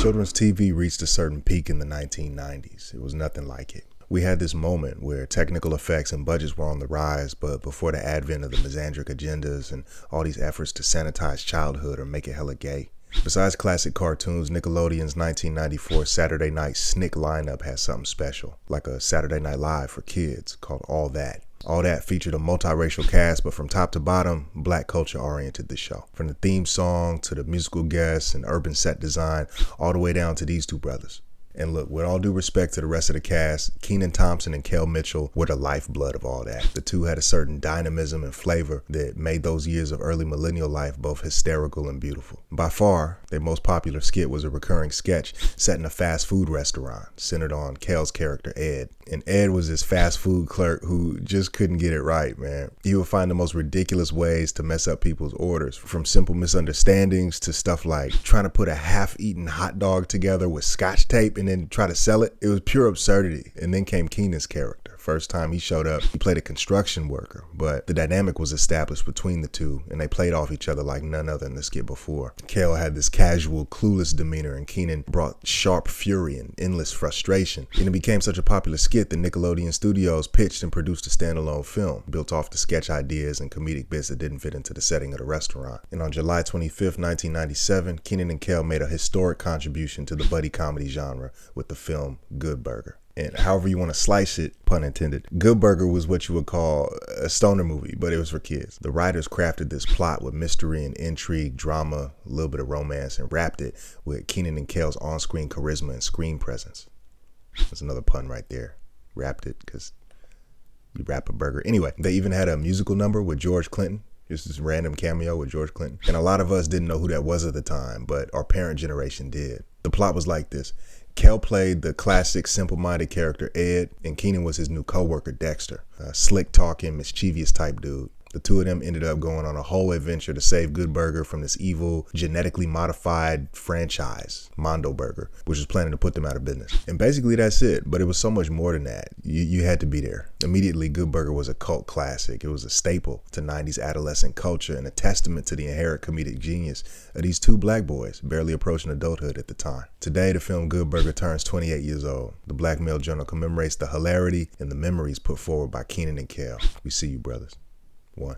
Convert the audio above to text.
Children's TV reached a certain peak in the 1990s. It was nothing like it. We had this moment where technical effects and budgets were on the rise, but before the advent of the misandric agendas and all these efforts to sanitize childhood or make it hella gay. Besides classic cartoons, Nickelodeon's 1994 Saturday Night Snick lineup had something special, like a Saturday Night Live for kids called All That. All That featured a multiracial cast, but from top to bottom, black culture oriented the show. From the theme song to the musical guests and urban set design, all the way down to these two brothers. And look, with all due respect to the rest of the cast, Kenan, Thompson, and Kel Mitchell were the lifeblood of All That. The two had a certain dynamism and flavor that made those years of early millennial life both hysterical and beautiful. By far, their most popular skit was a recurring sketch set in a fast food restaurant, centered on Kel's character, Ed. And Ed was this fast food clerk who just couldn't get it right, man. He would find the most ridiculous ways to mess up people's orders, from simple misunderstandings to stuff like trying to put a half-eaten hot dog together with scotch tape and then try to sell it. It was pure absurdity. And then came Kenan's character. First time he showed up, he played a construction worker, but the dynamic was established between the two, and they played off each other like none other in the skit before. Kel had this casual, clueless demeanor, and Kenan brought sharp fury and endless frustration. And it became such a popular skit that Nickelodeon Studios pitched and produced a standalone film, built off the sketch ideas and comedic bits that didn't fit into the setting of the restaurant. And on July 25th, 1997, Kenan and Kel made a historic contribution to the buddy comedy genre with the film Good Burger. And however you want to slice it, pun intended, Good Burger was what you would call a stoner movie, but it was for kids. The writers crafted this plot with mystery and intrigue, drama, a little bit of romance, and wrapped it with Kenan and Kel's on-screen charisma and screen presence. That's another pun right there. Wrapped it because you wrap a burger. Anyway, they even had a musical number with George Clinton. Just this random cameo with George Clinton. And a lot of us didn't know who that was at the time, but our parent generation did. The plot was like this. Kel played the classic simple-minded character Ed, and Kenan was his new co-worker Dexter, a slick-talking, mischievous type dude. The two of them ended up going on a whole adventure to save Good Burger from this evil, genetically modified franchise, Mondo Burger, which was planning to put them out of business. And basically that's it, but it was so much more than that. You had to be there. Immediately, Good Burger was a cult classic. It was a staple to 90s adolescent culture and a testament to the inherent comedic genius of these two black boys, barely approaching adulthood at the time. Today, the film Good Burger turns 28 years old. The Black Male Journal commemorates the hilarity and the memories put forward by Kenan and Kel. We see you, brothers. One.